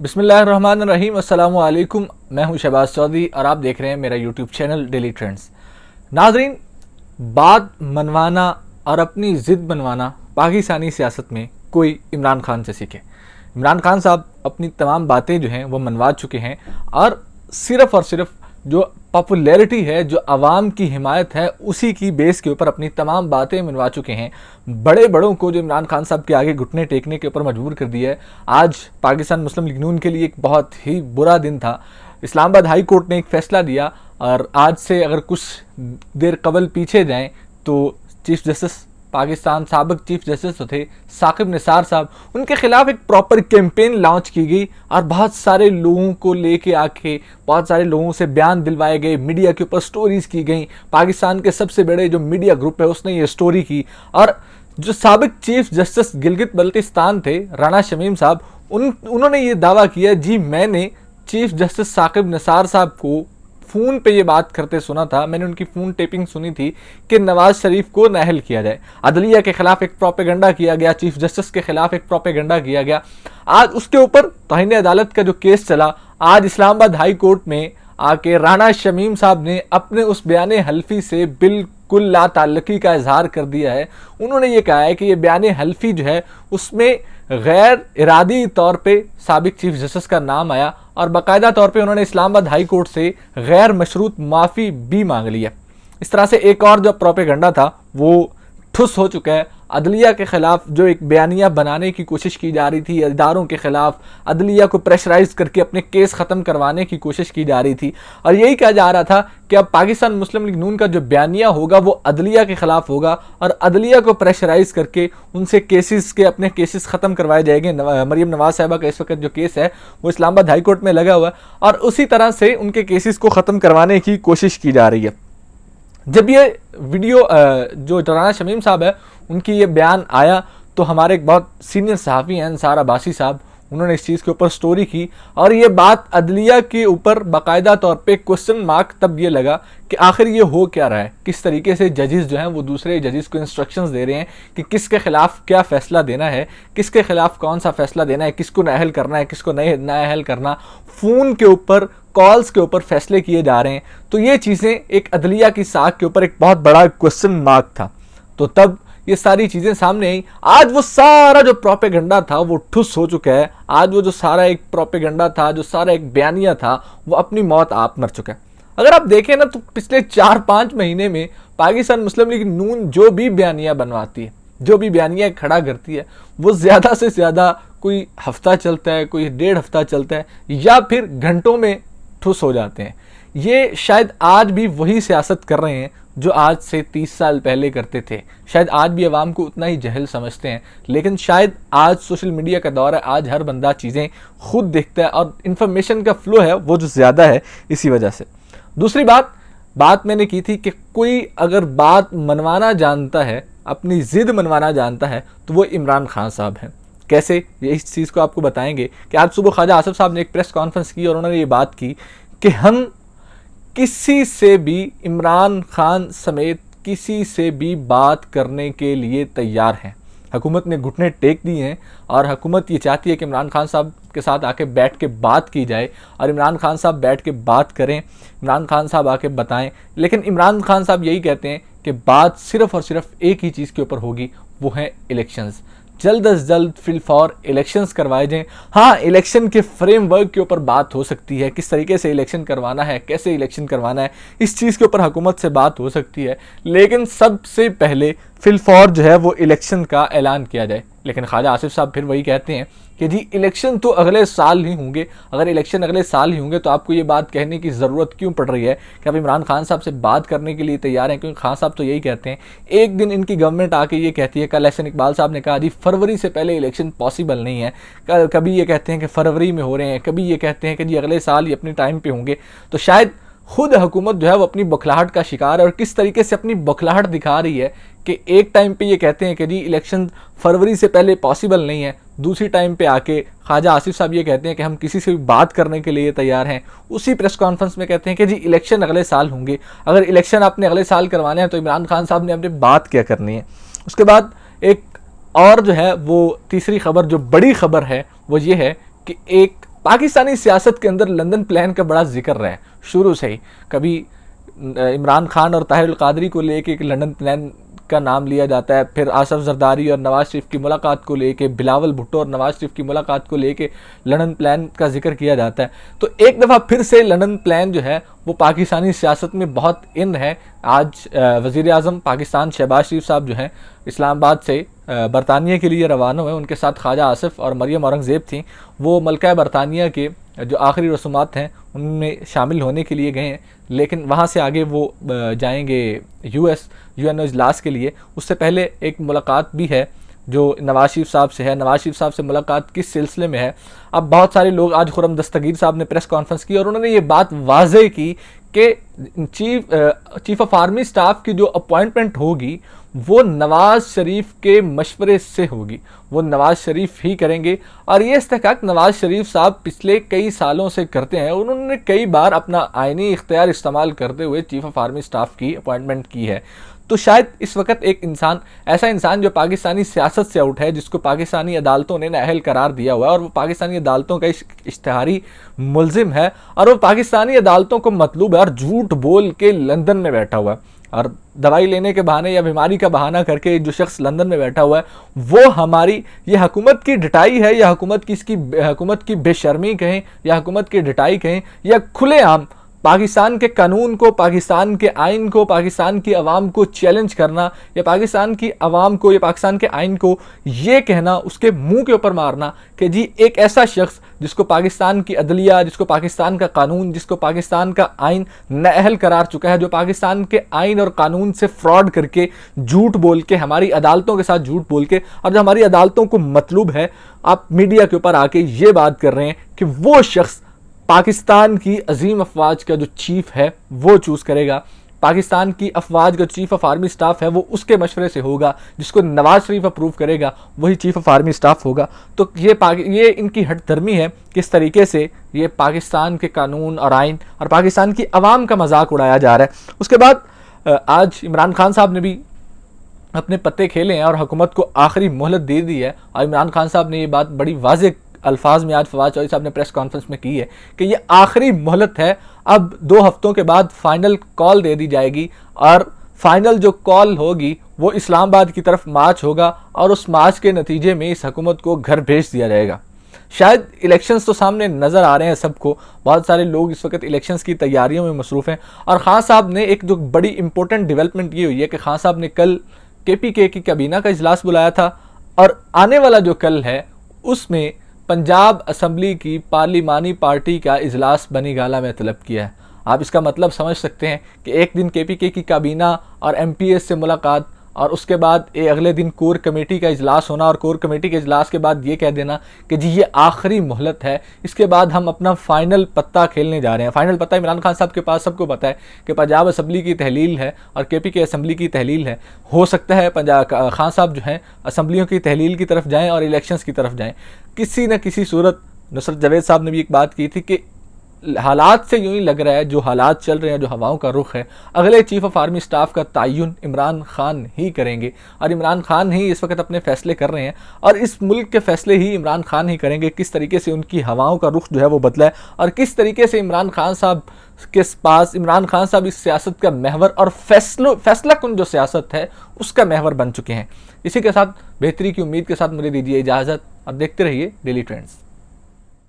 बिस्मिल्लाहिर्रहमानिर्रहीम, अस्सलामु अलैकुम। मैं हूं शहबाज चौधरी और आप देख रहे हैं मेरा यूट्यूब चैनल डेली ट्रेंड्स। नाजरीन, बात मनवाना और अपनी ज़िद मनवाना पाकिस्तानी सियासत में कोई इमरान खान से सीखे। इमरान खान साहब अपनी तमाम बातें जो हैं वो मनवा चुके हैं और सिर्फ जो पॉपुलैरिटी है, जो आवाम की हिमायत है, उसी की बेस के ऊपर अपनी तमाम बातें मनवा चुके हैं। बड़े बड़ों को जो इमरान खान साहब के आगे घुटने टेकने के ऊपर मजबूर कर दिया है। आज पाकिस्तान मुस्लिम लीग नून के लिए एक बहुत ही बुरा दिन था। इस्लामाबाद हाई कोर्ट ने एक फ़ैसला दिया और आज से अगर कुछ देर कबल पीछे जाएं तो चीफ जस्टिस पाकिस्तान, साबिक चीफ जस्टिस थे साकिब निसार साहब, उनके खिलाफ एक प्रॉपर कैंपेन लॉन्च की गई और बहुत सारे लोगों को लेके आके बहुत सारे लोगों से बयान दिलवाए गए, मीडिया के ऊपर स्टोरीज की गई। पाकिस्तान के सबसे बड़े जो मीडिया ग्रुप है उसने ये स्टोरी की और जो साबिक चीफ जस्टिस गिलगित बल्तिस्तान थे राना शमीम साहब, उन्होंने ये दावा किया, जी मैंने चीफ जस्टिस साकिब निसार साहब को फ़ोन पे ये बात करते सुना था, मैंने उनकी फ़ोन टेपिंग सुनी थी कि नवाज शरीफ को नाअहल किया जाए। अदलिया के खिलाफ एक प्रोपेगेंडा किया गया, चीफ जस्टिस के खिलाफ एक प्रोपेगेंडा किया गया। आज उसके ऊपर तौहीन अदालत का जो केस चला, आज इस्लामाबाद हाई कोर्ट में आके राना शमीम साहब ने अपने उस बयान हल्फी से बिल्कुल लाताल्लुकी का इजहार कर दिया है। उन्होंने ये कहा है कि ये बयान हल्फी जो है उसमें गैर इरादी तौर पे साबिक चीफ जस्टिस का नाम आया और बाकायदा तौर पे उन्होंने इस्लामाबाद हाई कोर्ट से गैर मशरूत माफ़ी भी मांग ली है। इस तरह से एक और जो प्रोपेगेंडा था वो ठुस हो चुका है। अदलिया के खिलाफ जो एक बयानिया बनाने की कोशिश की जा रही थी, इदारों के खिलाफ अदलिया को प्रेशराइज करके अपने केस ख़त्म करवाने की कोशिश की जा रही थी और यही कहा जा रहा था कि अब पाकिस्तान मुस्लिम लीग नून का जो बयानिया होगा वो अदलिया के खिलाफ होगा और अदलिया को प्रेशराइज करके उनसे केसेस के अपने केसेस ख़त्म करवाए जाएंगे। मरीम नवाज साहिबा का इस वक्त जो केस है वो इस्लामाबाद हाई कोर्ट में लगा हुआ है और उसी तरह से उनके केसेस को ख़त्म करवाने की कोशिश की जा रही है। जब ये वीडियो जो राना शमीम साहब है उनकी ये बयान आया तो हमारे एक बहुत सीनियर सहाफ़ी हैं अंसार अब्बासी साहब, उन्होंने इस चीज़ के ऊपर स्टोरी की और ये बात अदलिया के ऊपर बाकायदा तौर पे क्वेश्चन मार्क तब ये लगा कि आखिर ये हो क्या रहा है, किस तरीके से जजेस जो हैं वो दूसरे जजेस को इंस्ट्रक्शंस दे रहे हैं कि किसके खिलाफ क्या फ़ैसला देना है, किसके खिलाफ कौन सा फ़ैसला देना है, किसको नाअहल करना है, किसको नहीं नाअहल करना। फ़ोन के ऊपर, कॉल्स के ऊपर फैसले किए जा रहे हैं। तो ये चीज़ें एक अदलिया की साख के ऊपर एक बहुत बड़ा क्वेश्चन मार्क था। तो तब ये सारी चीज़ें सामने आई। आज वो सारा जो प्रोपेगेंडा था वो ठुस हो चुका है। आज वो जो सारा एक प्रोपेगेंडा था, जो सारा एक बयानिया था, वो अपनी मौत आप मर चुका है। अगर आप देखें ना तो पिछले 4-5 महीने में पाकिस्तान मुस्लिम लीग नून जो भी बयानिया बनवाती है, जो भी बयानिया खड़ा करती है, वो ज़्यादा से ज़्यादा कोई हफ्ता चलता है, कोई 1.5 हफ्ता चलता है या फिर घंटों में ठुस हो जाते हैं। ये शायद आज भी वही सियासत कर रहे हैं जो आज से 30 साल पहले करते थे। शायद आज भी अवाम को उतना ही जहल समझते हैं, लेकिन शायद आज सोशल मीडिया का दौर है, आज हर बंदा चीज़ें खुद देखता है और इन्फॉर्मेशन का फ्लो है वो जो ज़्यादा है इसी वजह से। दूसरी बात मैंने की थी कि कोई अगर बात मनवाना जानता है, अपनी ज़िद मनवाना जानता है तो वो इमरान खान साहब हैं। कैसे, ये इस चीज़ को आपको बताएंगे कि आज सुबह ख्वाजा आसिफ साहब ने एक प्रेस कॉन्फ्रेंस की और उन्होंने ये बात की कि हम किसी से भी, इमरान खान समेत किसी से भी बात करने के लिए तैयार हैं। हुकूमत ने घुटने टेक दिए हैं और हुकूमत ये चाहती है कि इमरान खान साहब के साथ आके बैठ के बात की जाए और इमरान खान साहब बैठ के बात करें, इमरान खान साहब आके बताएं। लेकिन इमरान खान साहब यही कहते हैं कि बात सिर्फ़ और सिर्फ एक ही चीज़ के ऊपर होगी, वो है इलेक्शंस। जल्द अज जल्द फिल फॉर इलेक्शंस करवाए जाएँ। हाँ, इलेक्शन के फ्रेमवर्क के ऊपर बात हो सकती है, किस तरीके से इलेक्शन करवाना है, कैसे इलेक्शन करवाना है, इस चीज़ के ऊपर हुकूमत से बात हो सकती है। लेकिन सबसे पहले फिल फॉर जो है वो इलेक्शन का ऐलान किया जाए। लेकिन ख्वाजा आसिफ साहब फिर वही कहते हैं कि जी इलेक्शन तो अगले साल ही होंगे। अगर इलेक्शन अगले साल ही होंगे तो आपको ये बात कहने की ज़रूरत क्यों पड़ रही है कि आप इमरान खान साहब से बात करने के लिए तैयार हैं? क्योंकि खान साहब तो यही कहते हैं, एक दिन इनकी गवर्नमेंट आके ये कहती है, कल एहसन इकबाल साहब ने कहा जी फरवरी से पहले इलेक्शन पॉसिबल नहीं है। कभी ये कहते हैं कि फरवरी में हो रहे हैं, कभी ये कहते हैं कि जी अगले साल ही अपने टाइम पर होंगे। तो शायद खुद हुकूमत जो है वो अपनी बौखलाहट का शिकार है और किस तरीके से अपनी बौखलाहट दिखा रही है कि एक टाइम पे ये कहते हैं कि जी इलेक्शन फरवरी से पहले पॉसिबल नहीं है, दूसरी टाइम पे आके ख्वाजा आसिफ साहब ये कहते हैं कि हम किसी से भी बात करने के लिए तैयार हैं। उसी प्रेस कॉन्फ्रेंस में कहते हैं कि जी इलेक्शन अगले साल होंगे। अगर इलेक्शन आपने अगले साल करवाने हैं तो इमरान खान साहब ने अपनी बात क्या करनी है। उसके बाद एक और जो है वो तीसरी खबर, जो बड़ी खबर है वो ये है कि एक पाकिस्तानी सियासत के अंदर लंदन प्लान का बड़ा जिक्र रहा है शुरू से ही। कभी इमरान खान और ताहिर अल कादरी को लेके एक लंदन प्लान का नाम लिया जाता है, फिर आसफ जरदारी और नवाज शरीफ की मुलाकात को लेके, बिलावल भुट्टो और नवाज शरीफ की मुलाकात को लेके लंदन प्लान का जिक्र किया जाता है। तो एक दफ़ा फिर से लंदन प्लान जो है वो पाकिस्तानी सियासत में बहुत इन है। आज वज़ीर आज़म पाकिस्तान शहबाज शरीफ साहब जो हैं इस्लामाबाद से बरतानिया के लिए रवाना हुए। उनके साथ ख्वाजा आसिफ और मरियम औरंगज़ेब थी। वो मलका बरतानिया के जो आखिरी रसूमात हैं उनमें शामिल होने के लिए गए हैं, लेकिन वहाँ से आगे वो जाएंगे यूएनओ इजलास के लिए। उससे पहले एक मुलाकात भी है जो नवाज शरीफ साहब से है। नवाज शरीफ साहब से मुलाकात किस सिलसिले में है, अब बहुत सारे लोग, आज खुर्रम दस्तगीर साहब ने प्रेस कॉन्फ्रेंस की और उन्होंने ये बात वाज़ेह की कि चीफ ऑफ आर्मी स्टाफ की जो अपॉइंटमेंट होगी वो नवाज शरीफ के मशवरे से होगी, वो नवाज शरीफ ही करेंगे। और ये इस्तेहकाक नवाज शरीफ साहब पिछले कई सालों से करते हैं। उन्होंने कई बार अपना आइनी इख्तियार इस्तेमाल करते हुए चीफ ऑफ आर्मी स्टाफ की अपॉइंटमेंट की है। तो शायद इस वक्त एक इंसान, ऐसा इंसान जो पाकिस्तानी सियासत से आउट है, जिसको पाकिस्तानी अदालतों ने नाअहल करार दिया हुआ है और वो पाकिस्तानी अदालतों का इश्तिहारी मुलजिम है और वो पाकिस्तानी अदालतों को मतलूब है और झूठ बोल के लंदन में बैठा हुआ है। और दवाई लेने के बहाने या बीमारी का बहाना करके जो शख्स लंदन में बैठा हुआ है वो हमारी ये हुकूमत की ढिठाई है या हुकूमत की बेशर्मी कहें या हुकूमत की ढिठाई कहें या खुलेआम पाकिस्तान के कानून को, पाकिस्तान के आइन को, पाकिस्तान की आवाम को चैलेंज करना या पाकिस्तान की आवाम को या पाकिस्तान के आइन को ये कहना, उसके मुंह के ऊपर मारना कि जी एक ऐसा शख्स जिसको पाकिस्तान की अदलिया, जिसको पाकिस्तान का कानून, जिसको पाकिस्तान का आइन नाअहल करार चुका है, जो पाकिस्तान के आइन और कानून से फ्रॉड करके, झूठ बोल के, हमारी अदालतों के साथ झूठ बोल के, और जो हमारी अदालतों को मतलूब है, आप मीडिया के ऊपर आके ये बात कर रहे हैं कि वो शख्स पाकिस्तान की अजीम अफवाज का जो चीफ है वो चूज़ करेगा, पाकिस्तान की अफवाज का चीफ ऑफ आर्मी स्टाफ है वो उसके मशवरे से होगा, जिसको नवाज शरीफ अप्रूव करेगा वही चीफ ऑफ आर्मी स्टाफ होगा। तो ये इनकी हट धर्मी है, किस तरीके से ये पाकिस्तान के कानून और आइन और पाकिस्तान की आवाम का मजाक उड़ाया जा रहा है। उसके बाद आज इमरान खान साहब ने भी अपने पत्ते खेले हैं और हुकूमत को आखिरी मोहलत दे दी है। और इमरान खान साहब ने ये बात बड़ी वाज़ेह अल्फाज में आज फवाद चौधरी साहब ने प्रेस कॉन्फ्रेंस में की है कि ये आखिरी मोहलत है, अब 2 हफ्तों के बाद फाइनल कॉल दे दी जाएगी और फाइनल जो कॉल होगी वो इस्लामाबाद की तरफ मार्च होगा और उस मार्च के नतीजे में इस हुकूमत को घर भेज दिया जाएगा। शायद इलेक्शंस तो सामने नज़र आ रहे हैं सबको, बहुत सारे लोग इस वक्त इलेक्शंस की तैयारियों में मसरूफ़ हैं। और खान साहब ने एक जो बड़ी इंपॉर्टेंट डेवलपमेंट ये हुई है कि खान साहब ने कल KPK की काबीना का इजलास बुलाया था और आने वाला जो कल है उसमें पंजाब असम्बली की पार्लिमानी पार्टी का इजलास बनीगाला में तलब किया है। आप इसका मतलब समझ सकते हैं कि एक दिन KPK की काबीना और MPS से मुलाकात और उसके बाद अगले दिन कोर कमेटी का इजलास होना और कोर कमेटी के इजलास के बाद ये कह देना कि जी ये आखिरी मोहलत है, इसके बाद हम अपना फ़ाइनल पत्ता खेलने जा रहे हैं। फ़ाइनल पत्ता इमरान खान साहब के पास सबको पता है कि पंजाब असम्बली की तहलील है और KPK असम्बली की तहलील है। हो सकता है खान साहब जो हैं असम्बलियों की तहलील की तरफ जाएँ और इलेक्शंस की तरफ जाएँ। किसी न किसी सूरत नुसरत जावेद साहब ने भी एक बात की थी कि हालात से यूं ही लग रहा है, जो हालात चल रहे हैं, जो हवाओं का रुख है, अगले चीफ ऑफ आर्मी स्टाफ का तयन इमरान खान ही करेंगे और इमरान खान ही इस वक्त अपने फैसले कर रहे हैं और इस मुल्क के फैसले ही इमरान खान ही करेंगे। किस तरीके से उनकी हवाओं का रुख जो है वो बदला है और किस तरीके से इमरान खान साहब के पास इमरान खान साहब इस सियासत का महवर और फैसला कुन जो सियासत है उसका महवर बन चुके हैं। इसी के साथ बेहतरी की उम्मीद के साथ मुझे दीजिए इजाज़त और देखते रहिए डेली ट्रेंड्स।